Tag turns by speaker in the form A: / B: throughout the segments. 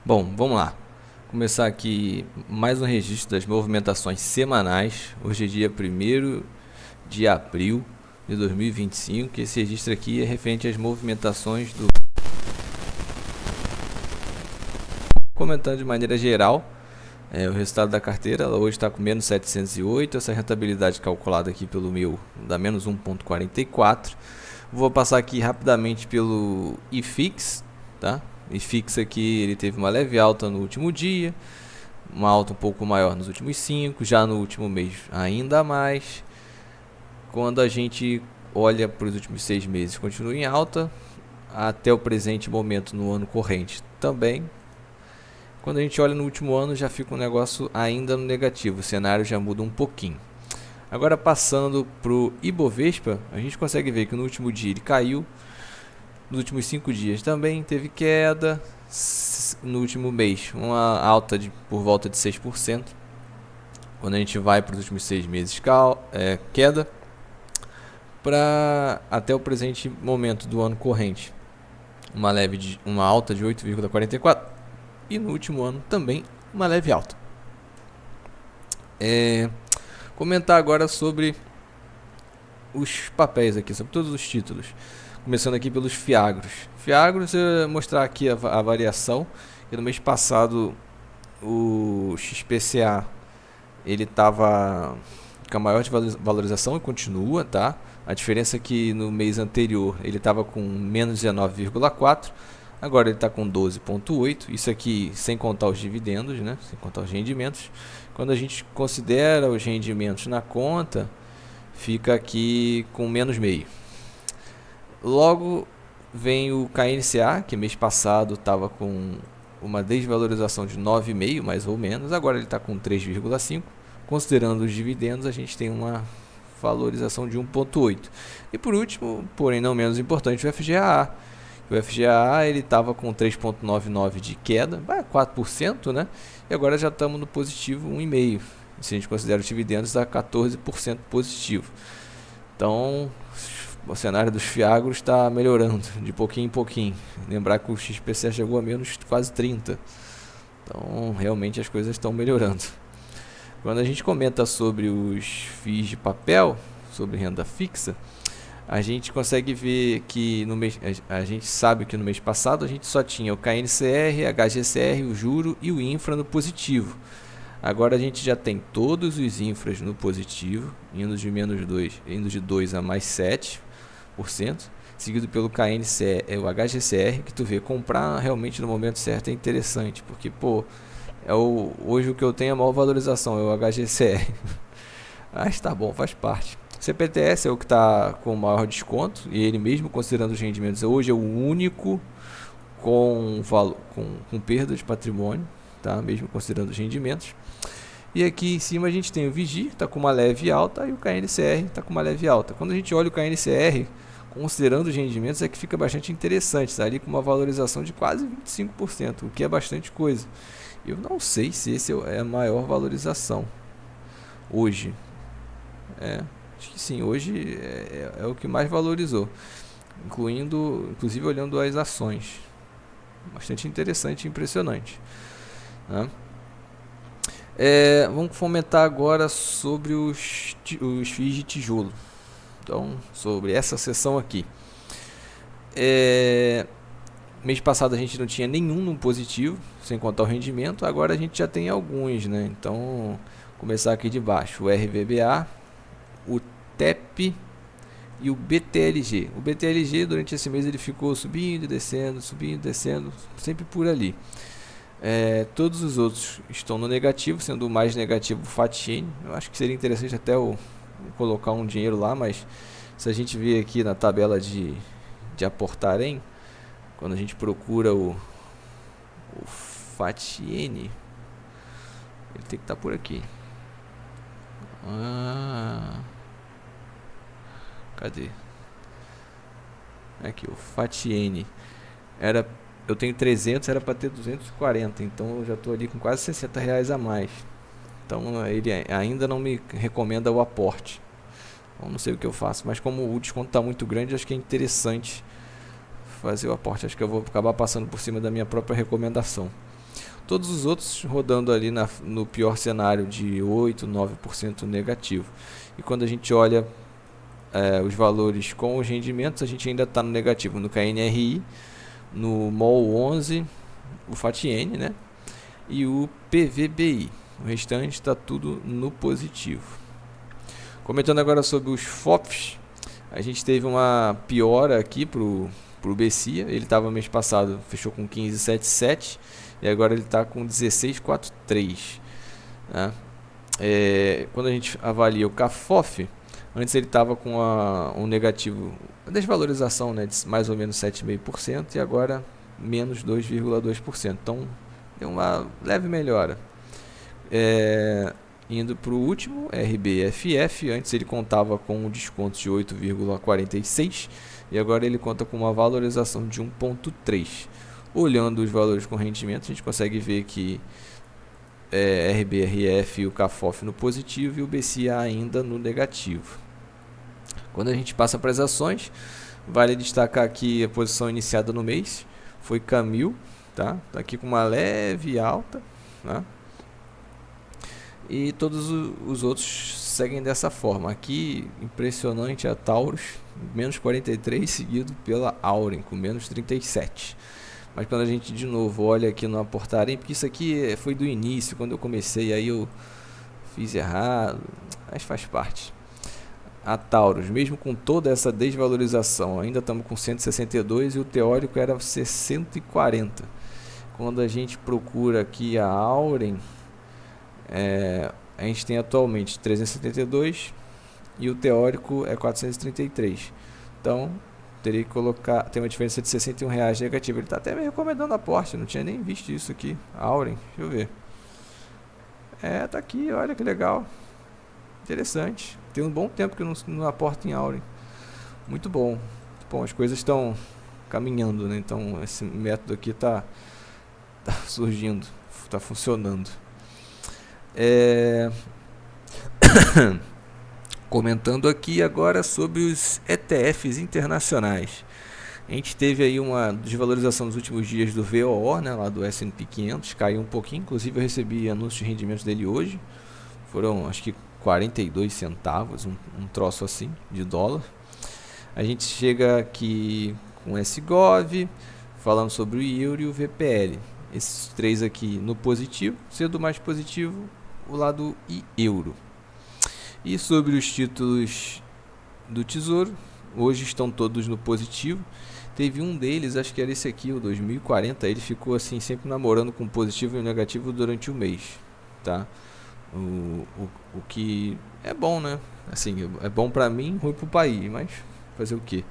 A: Bom, vamos lá. Começar aqui mais um registro das movimentações semanais. Hoje é dia 1º de abril de 2025. Esse registro aqui é referente às movimentações do... Comentando de maneira geral, o resultado da carteira, ela hoje está com menos 708. Essa rentabilidade calculada aqui pelo meu dá menos 1,44. Vou passar aqui rapidamente pelo IFIX, tá? IFIX aqui ele teve uma leve alta no último dia, uma alta um pouco maior nos últimos 5, já no último mês ainda mais. Quando a gente olha para os últimos 6 meses, continua em alta, até o presente momento no ano corrente também. Quando a gente olha no último ano, já fica um negócio ainda no negativo, o cenário já muda um pouquinho. Agora passando para o Ibovespa, a gente consegue ver que no último dia ele caiu, nos últimos 5 dias também teve queda, no último mês uma alta por volta de 6%. Quando a gente vai para os últimos 6 meses, queda, para até o presente momento do ano corrente, uma alta de 8,44%, e no último ano também uma leve alta. Comentar agora sobre os papéis aqui, sobre todos os títulos. Começando aqui pelos Fiagros. Fiagros, eu vou mostrar aqui a variação. E no mês passado o XPCA ele estava com a maior valorização e continua, tá? A diferença é que no mês anterior ele estava com menos 19,4, agora ele está com 12,8. Isso aqui sem contar os dividendos, né? Sem contar os rendimentos. Quando a gente considera os rendimentos na conta, fica aqui com menos meio. Logo vem o KNCA, que mês passado estava com uma desvalorização de 9,5, mais ou menos. Agora ele está com 3,5. Considerando os dividendos, a gente tem uma valorização de 1,8. E por último, porém não menos importante, o FGAA. O FGAA ele estava com 3,99 de queda, 4%, né? E agora já estamos no positivo 1,5. Se a gente considera os dividendos, dá 14% positivo. Então, o cenário dos Fiagros está melhorando de pouquinho em pouquinho. Lembrar que o XPCA chegou a menos quase 30. Então, realmente as coisas estão melhorando. Quando a gente comenta sobre os FIIs de papel, sobre renda fixa, a gente consegue ver que a gente sabe que no mês passado a gente só tinha o KNCR, HGCR, o juro e o infra no positivo. Agora a gente já tem todos os infras no positivo, indo de menos 2, indo de 2 a mais 7%, seguido pelo KNCR, o HGCR, que tu vê, comprar realmente no momento certo é interessante, porque hoje o que eu tenho é a maior valorização, é o HGCR. Mas tá bom, faz parte. CPTS é o que está com o maior desconto, e ele mesmo considerando os rendimentos, hoje é o único com perda de patrimônio, tá? Mesmo considerando os rendimentos. E aqui em cima a gente tem o Vigi, está com uma leve alta, e o KNCR está com uma leve alta. Quando a gente olha o KNCR, considerando os rendimentos, é que fica bastante interessante, está ali com uma valorização de quase 25%, o que é bastante coisa. Eu não sei se esse é a maior valorização hoje. Acho que sim, hoje é o que mais valorizou, inclusive olhando as ações. Bastante interessante e impressionante, né? Vamos comentar agora sobre os FIIs de tijolo. Então, sobre essa seção aqui. Mês passado a gente não tinha nenhum no positivo, sem contar o rendimento. Agora a gente já tem alguns, né? Então, começar aqui de baixo. O RVBA, o TEP e o BTLG. O BTLG durante esse mês ele ficou subindo e descendo, sempre por ali. Todos os outros estão no negativo, sendo o mais negativo o FATN. Eu acho que seria interessante até eu colocar um dinheiro lá, mas se a gente ver aqui na tabela de aportarem, quando a gente procura o FATN, ele tem que estar por aqui. Cadê? Aqui, o FATN. Eu tenho 300, era para ter 240, então eu já estou ali com quase R$60 a mais. Então ele ainda não me recomenda o aporte. Então, não sei o que eu faço, mas como o desconto está muito grande, acho que é interessante fazer o aporte. Acho que eu vou acabar passando por cima da minha própria recomendação. Todos os outros rodando ali no pior cenário de 8, 9% negativo. E quando a gente olha os valores com os rendimentos, a gente ainda está no negativo no KNRI, no MOL 11, o FATN, né? E o PVBI. O restante está tudo no positivo. Comentando agora sobre os FOFs, a gente teve uma piora aqui para o BCIA. Ele estava mês passado, fechou com 15,77 e agora ele está com 16,43. Né? Quando a gente avalia o CAFOF, antes ele estava com um negativo, a desvalorização, né, de mais ou menos 7,5% e agora menos 2,2%. Então deu uma leve melhora. Indo para o último, RBFF, antes ele contava com um desconto de 8,46 e agora ele conta com uma valorização de 1,3. Olhando os valores com rendimento, a gente consegue ver que RBRF e o CAFOF no positivo e o BCA ainda no negativo. Quando a gente passa para as ações, vale destacar aqui a posição iniciada no mês, foi Camil, tá aqui com uma leve alta, né? E todos os outros seguem dessa forma. Aqui, impressionante a Taurus, menos 43, seguido pela Auren, com menos 37. Mas quando a gente de novo olha aqui no Aportarem, porque isso aqui foi do início, quando eu comecei, aí eu fiz errado, mas faz parte. A Taurus, mesmo com toda essa desvalorização, ainda estamos com 162 e o teórico era 140. Quando a gente procura aqui a Auren, a gente tem atualmente 372 e o teórico é 433. Então teria que colocar, tem uma diferença de R$61 negativa. Ele está até me recomendando aporte, não tinha nem visto isso aqui. Auren, deixa eu ver. Tá aqui, olha que legal, interessante. Tem um bom tempo que eu não aporto em Auren. Muito bom. Bom, as coisas estão caminhando, né? Então esse método aqui tá surgindo, está funcionando. Comentando aqui agora sobre os ETFs internacionais. A gente teve aí uma desvalorização nos últimos dias do VOO, né, lá do S&P 500, caiu um pouquinho, inclusive eu recebi anúncios de rendimentos dele hoje, foram acho que 42 centavos, um troço assim, de dólar. A gente chega aqui com o SGOV, falando sobre o euro e o VPL. Esses três aqui no positivo, sendo mais positivo o lado euro. E sobre os títulos do Tesouro, hoje estão todos no positivo. Teve um deles, acho que era esse aqui, o 2040, ele ficou assim sempre namorando com positivo e negativo durante o mês, tá? O que é bom, né? Assim, é bom para mim, ruim para o país, mas fazer o quê?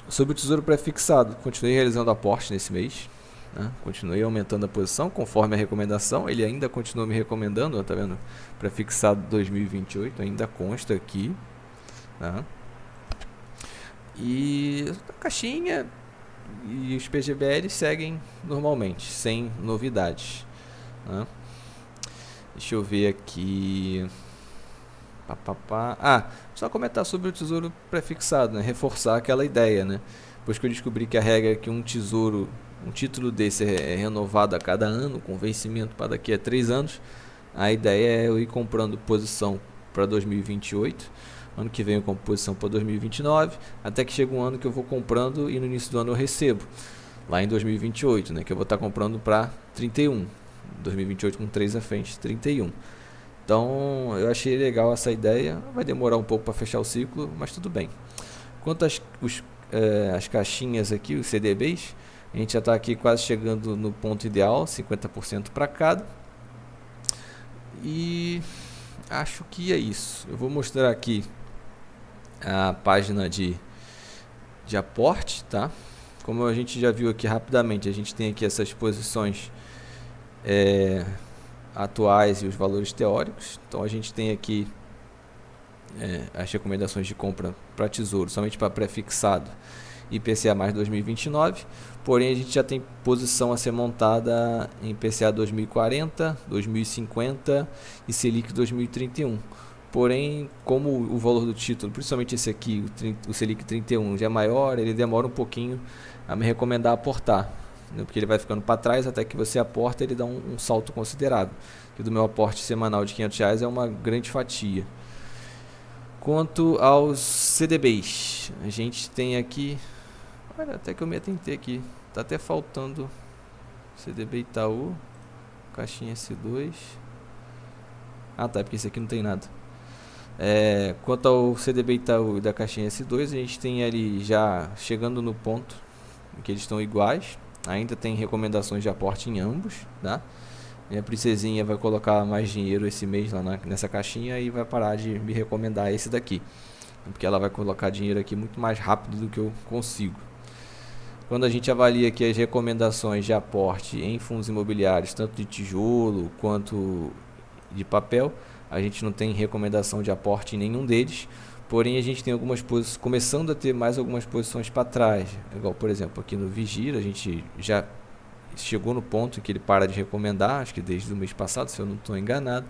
A: Sobre o Tesouro Prefixado, continuei realizando aporte nesse mês, né? Continuei aumentando a posição conforme a recomendação. Ele ainda continua me recomendando, ó, tá vendo? Prefixado 2028 ainda consta aqui, né? E a caixinha e os PGBL seguem normalmente, sem novidades, né? Deixa eu ver aqui. Só comentar sobre o Tesouro Prefixado, né? Reforçar aquela ideia, né? Depois que eu descobri que a regra é que um título desse é renovado a cada ano, com vencimento para daqui a 3 anos, a ideia é eu ir comprando posição para 2028, ano que vem eu compro posição para 2029, até que chega um ano que eu vou comprando e no início do ano eu recebo, lá em 2028, né, que eu vou estar comprando para 31, 2028 com 3 à frente, 31. Então eu achei legal essa ideia, vai demorar um pouco para fechar o ciclo, mas tudo bem. Quanto às caixinhas aqui, os CDBs, a gente já está aqui quase chegando no ponto ideal, 50% para cada. E acho que é isso. Eu vou mostrar aqui a página de aporte, tá? Como a gente já viu aqui rapidamente, a gente tem aqui essas posições atuais e os valores teóricos. Então a gente tem aqui as recomendações de compra para tesouro, somente para pré-fixado IPCA mais 2029, porém a gente já tem posição a ser montada em IPCA 2040, 2050 e Selic 2031. Porém, como o valor do título, principalmente esse aqui, o Selic 31, já é maior, ele demora um pouquinho a me recomendar aportar. né, porque ele vai ficando para trás até que você aporta, ele dá um salto considerável. Que do meu aporte semanal de R$ 500 é uma grande fatia. Quanto aos CDBs, a gente tem aqui, olha, até que eu me atentei aqui, tá até faltando CDB Itaú, caixinha S2, ah tá, porque esse aqui não tem nada. Quanto ao CDB Itaú e da caixinha S2, a gente tem ali já chegando no ponto em que eles estão iguais, ainda tem recomendações de aporte em ambos, tá? Minha princesinha vai colocar mais dinheiro esse mês lá nessa caixinha e vai parar de me recomendar esse daqui, porque ela vai colocar dinheiro aqui muito mais rápido do que eu consigo. Quando a gente avalia aqui as recomendações de aporte em fundos imobiliários, tanto de tijolo quanto de papel, a gente não tem recomendação de aporte em nenhum deles, porém a gente tem algumas posições, começando a ter mais algumas posições para trás, igual por exemplo aqui no Vigir, a gente já chegou no ponto em que ele para de recomendar, acho que desde o mês passado, se eu não estou enganado.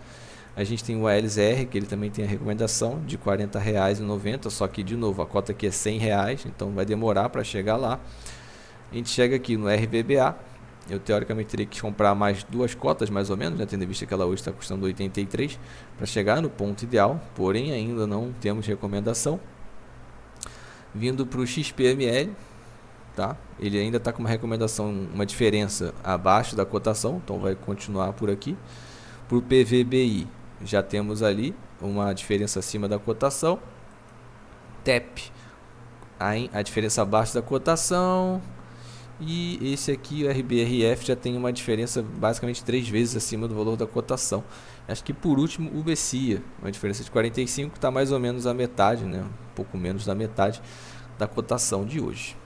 A: A gente tem o ALZR, que ele também tem a recomendação de R$ 40,90, só que de novo a cota aqui é R$ 100, então vai demorar para chegar lá. A gente chega aqui no RVBA, eu teoricamente teria que comprar mais 2 cotas mais ou menos, né, tendo em vista que ela hoje está custando 83 para chegar no ponto ideal, porém ainda não temos recomendação. Vindo para o XPML, tá? Ele ainda está com uma recomendação, uma diferença abaixo da cotação, então vai continuar por aqui. Para o PVBI, já temos ali uma diferença acima da cotação. TEP, a diferença abaixo da cotação. E esse aqui, o RBRF, já tem uma diferença basicamente 3 vezes acima do valor da cotação. Acho que por último o BCIA, uma diferença de 45, está mais ou menos a metade, né? Um pouco menos da metade da cotação de hoje.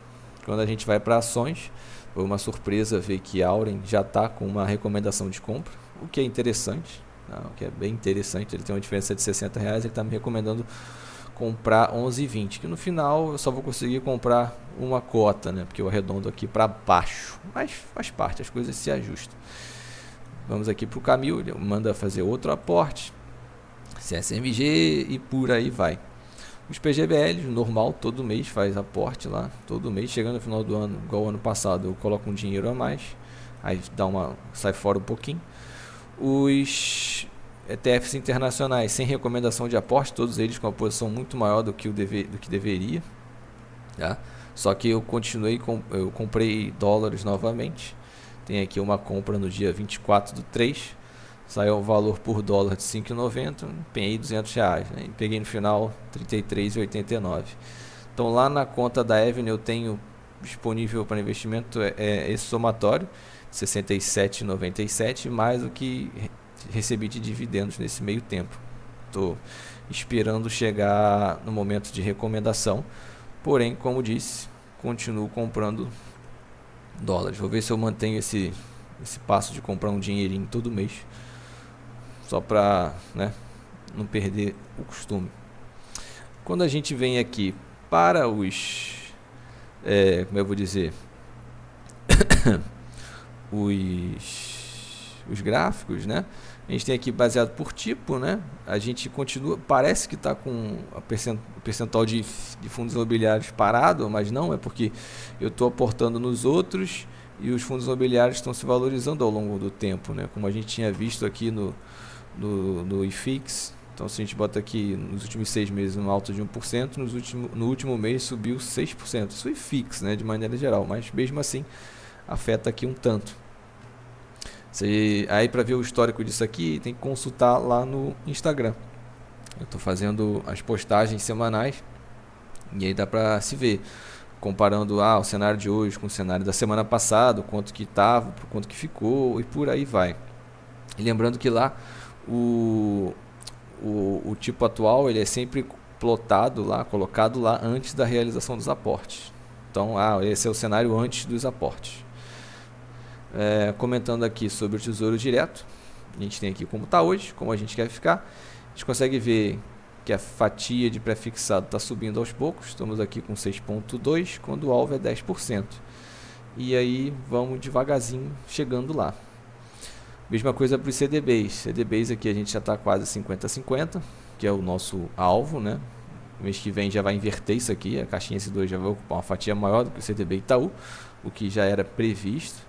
A: Quando a gente vai para ações, foi uma surpresa ver que a Auren já está com uma recomendação de compra, o que é interessante, tá? O que é bem interessante. Ele tem uma diferença de R$ 60, ele está me recomendando comprar 11,20, que no final eu só vou conseguir comprar uma cota, né? Porque eu arredondo aqui para baixo, mas faz parte, as coisas se ajustam. Vamos aqui para o Camil, ele manda fazer outro aporte, CSMG e por aí vai. Os PGBLs, normal, todo mês faz aporte lá, todo mês, chegando no final do ano, igual o ano passado, eu coloco um dinheiro a mais, aí sai fora um pouquinho. Os ETFs internacionais sem recomendação de aporte, todos eles com uma posição muito maior do que deveria, tá? Só que eu comprei dólares novamente, tem aqui uma compra no dia 24/3, saiu o valor por dólar de 5,90, empenhei R$ 200, né? E peguei no final R$ 33,89. Então lá na conta da Avenue eu tenho disponível para investimento esse somatório, R$ 67,97, mais o que recebi de dividendos nesse meio tempo. Estou esperando chegar no momento de recomendação, porém, como disse, continuo comprando dólares. Vou ver se eu mantenho esse passo de comprar um dinheirinho todo mês, só para, né, não perder o costume. Quando a gente vem aqui para os, como eu vou dizer, os gráficos, né? A gente tem aqui baseado por tipo, né? A gente continua, parece que está com o percentual de fundos imobiliários parado, mas não, é porque eu estou aportando nos outros e os fundos imobiliários estão se valorizando ao longo do tempo, né? Como a gente tinha visto aqui no IFIX. Então, se a gente bota aqui nos últimos 6 meses um alta de 1%, no último mês subiu 6%. Isso é IFIX, né, de maneira geral, mas mesmo assim afeta aqui um tanto. Aí para ver o histórico disso aqui, tem que consultar lá no Instagram. Eu estou fazendo as postagens semanais e aí dá para se ver, comparando o cenário de hoje com o cenário da semana passada, quanto que estava, quanto que ficou e por aí vai. E lembrando que lá o tipo atual ele é sempre plotado lá, colocado lá antes da realização dos aportes. Então, esse é o cenário antes dos aportes. Comentando aqui sobre o Tesouro Direto, a gente tem aqui como está hoje, como a gente quer ficar. A gente consegue ver que a fatia de pré-fixado está subindo aos poucos. Estamos aqui com 6,2, quando o alvo é 10%. E aí vamos devagarzinho chegando lá. Mesma coisa para os CDBs. CDBs aqui a gente já está quase 50-50, que é o nosso alvo, né? Mês que vem já vai inverter isso aqui, a caixinha S2 já vai ocupar uma fatia maior do que o CDB Itaú. o que já era previsto.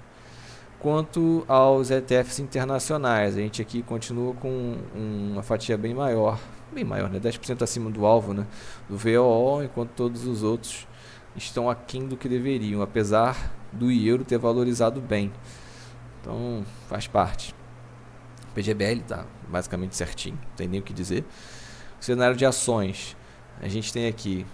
A: Quanto aos ETFs internacionais, a gente aqui continua com uma fatia bem maior, né? 10% acima do alvo, né? Do VOO, enquanto todos os outros estão aquém do que deveriam, apesar do euro ter valorizado bem. Então faz parte. O PGBL está basicamente certinho, não tem nem o que dizer. O cenário de ações, a gente tem aqui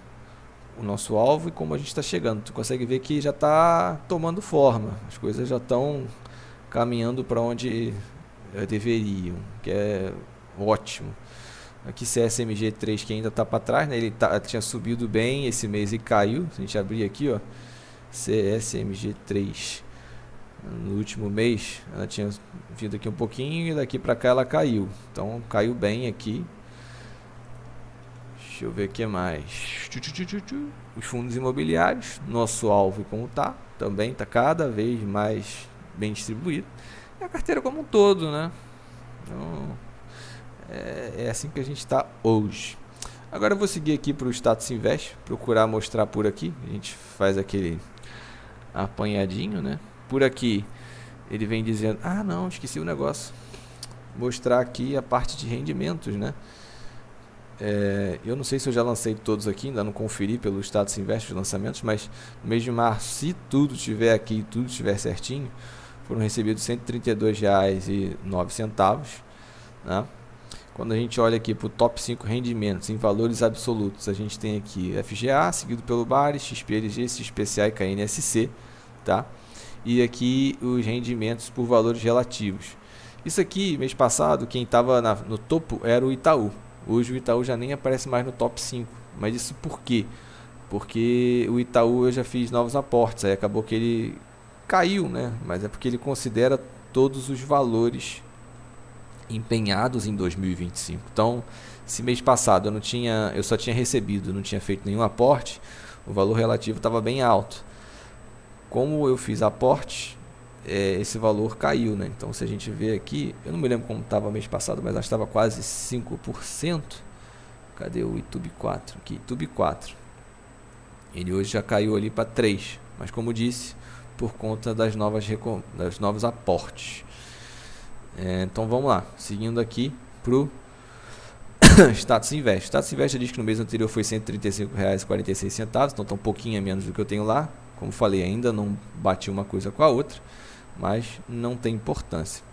A: o nosso alvo e como a gente está chegando. Tu consegue ver que já está tomando forma, as coisas já estão caminhando para onde deveriam, que é ótimo. Aqui CSMG3 que ainda está para trás, né? Ele tinha subido bem esse mês e caiu. Se a gente abrir aqui, ó, CSMG3 no último mês ela tinha vindo aqui um pouquinho e daqui para cá ela caiu. Então caiu bem aqui. Deixa eu ver o que mais. Os fundos imobiliários, nosso alvo como tá, também está cada vez mais bem distribuído. E a carteira como um todo, né? Então, é assim que a gente está hoje. Agora eu vou seguir aqui para o Status Invest, procurar mostrar por aqui. A gente faz aquele apanhadinho, né? Por aqui ele vem dizendo, não, esqueci o negócio. Mostrar aqui a parte de rendimentos, né? Eu não sei se eu já lancei todos aqui, ainda não conferi pelo Status Invest os lançamentos, mas no mês de março, se tudo estiver aqui e tudo estiver certinho, foram recebidos R$ 132,09, né? Quando a gente olha aqui para o top 5 rendimentos em valores absolutos, a gente tem aqui FGA, seguido pelo Bares, XPLG, XPCA e KNSC, tá? E aqui os rendimentos por valores relativos. Isso aqui, mês passado, quem estava no topo era o Itaú. Hoje o Itaú já nem aparece mais no top 5. Mas isso por quê? Porque o Itaú eu já fiz novos aportes, aí acabou que ele caiu, né? Mas é porque ele considera todos os valores empenhados em 2025. Então, se mês passado eu só tinha recebido, não tinha feito nenhum aporte, o valor relativo estava bem alto. Como eu fiz aporte, esse valor caiu, né? Então, se a gente vê aqui, eu não me lembro como estava mês passado, mas acho que estava quase 5%. Cadê o YouTube 4? Aqui, YouTube 4. Ele hoje já caiu ali para 3%, mas como disse, por conta das novos aportes. Então vamos lá, seguindo aqui para o Status Invest. Status Invest diz que no mês anterior foi R$ 135,46, então está um pouquinho a menos do que eu tenho lá. Como falei, ainda não bati uma coisa com a outra, mas não tem importância.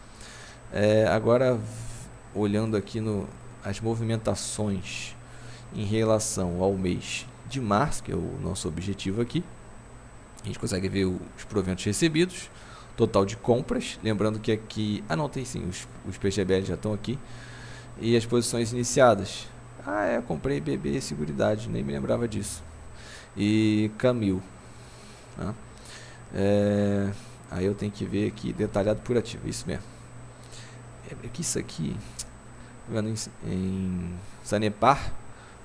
A: Agora, olhando aqui as movimentações em relação ao mês de março, que é o nosso objetivo aqui, a gente consegue ver os proventos recebidos, total de compras, lembrando que aqui, tem sim, os PGBL já estão aqui, e as posições iniciadas. Eu comprei BB Seguridade, nem me lembrava disso, e Camil, tá? Aí eu tenho que ver aqui, detalhado por ativo, isso mesmo. Que isso aqui, vendo em Sanepar,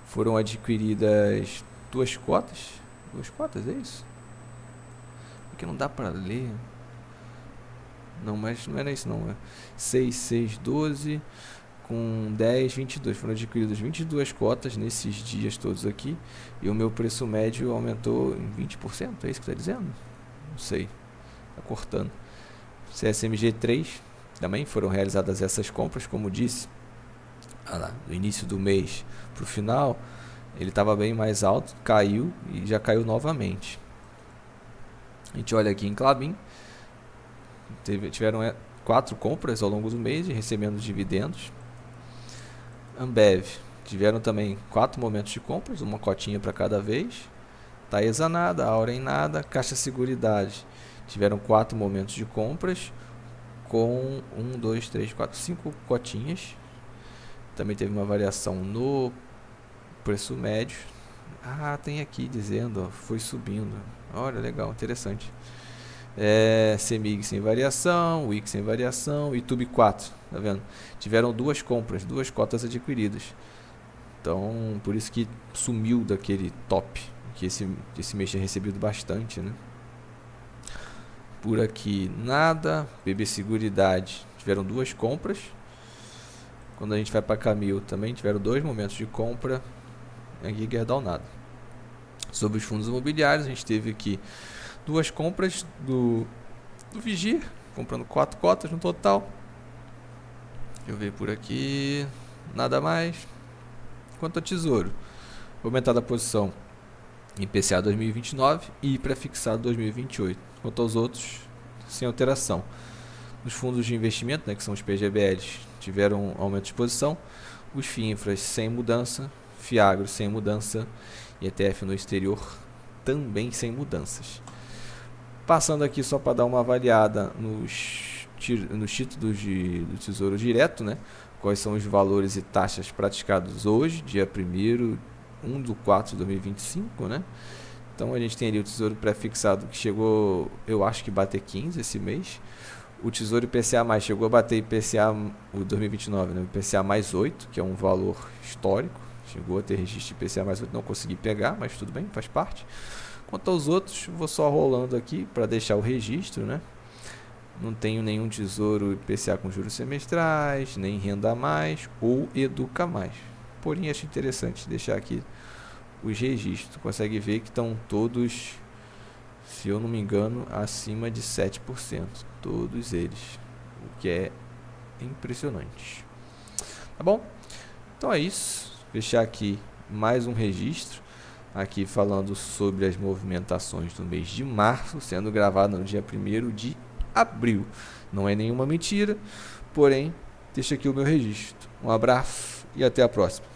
A: foram adquiridas duas cotas, é isso? Porque não dá para ler. Não, mas não era isso não. 6, 6, 12 com 10, 22. Foram adquiridas 22 cotas nesses dias todos aqui. E o meu preço médio aumentou em 20%. É isso que está dizendo? Não sei. Está cortando. CSMG3 também foram realizadas essas compras, como disse. Do início do mês para o final, ele estava bem mais alto, caiu e já caiu novamente. A gente olha aqui em Klabin. Tiveram 4 compras ao longo do mês, recebendo dividendos. Ambev, tiveram também 4 momentos de compras, uma cotinha para cada vez. Taesa nada, Auren nada, Caixa Seguridade. Tiveram 4 momentos de compras, com 1, 2, 3, 4, 5 cotinhas. Também teve uma variação no preço médio. Tem aqui dizendo, foi subindo. Olha, legal, interessante. CEMIG sem variação, WIC sem variação, YouTube 4, tá vendo? Tiveram 2 compras, 2 cotas adquiridas. Então, por isso que sumiu daquele top, que esse mês tinha recebido bastante, né? Por aqui nada. BB Seguridade, tiveram 2 compras. Quando a gente vai para Camil, também tiveram 2 momentos de compra. Aqui Gerdau nada. Sobre os fundos imobiliários, a gente teve aqui Duas compras do Vigia, comprando 4 cotas no total. Deixa eu ver por aqui, nada mais. Quanto ao Tesouro, aumentada a posição em PCA 2029 e prefixado 2028. Quanto aos outros, sem alteração. Os fundos de investimento, né, que são os PGBLs, tiveram aumento de posição. Os FIINFRAs sem mudança, FIAGRO sem mudança e ETF no exterior também sem mudanças. Passando aqui só para dar uma avaliada nos títulos do Tesouro Direto, né? Quais são os valores e taxas praticados hoje, dia 1 de 4 de 2025, né? Então a gente tem ali o Tesouro Prefixado que chegou, eu acho que bater 15 esse mês. O Tesouro IPCA+, chegou a bater IPCA, o 2029, né? IPCA mais 8, que é um valor histórico. Chegou a ter registro de IPCA mais 8, não consegui pegar, mas tudo bem, faz parte. Quanto aos outros, vou só rolando aqui para deixar o registro, né? Não tenho nenhum Tesouro IPCA com juros semestrais, nem Renda Mais ou Educa Mais. Porém, acho interessante deixar aqui os registros. Consegue ver que estão todos, se eu não me engano, acima de 7%. Todos eles. O que é impressionante. Tá bom? Então é isso. Fechar aqui mais um registro. Aqui falando sobre as movimentações do mês de março, sendo gravado no dia 1º de abril. Não é nenhuma mentira, porém, deixa aqui o meu registro. Um abraço e até a próxima.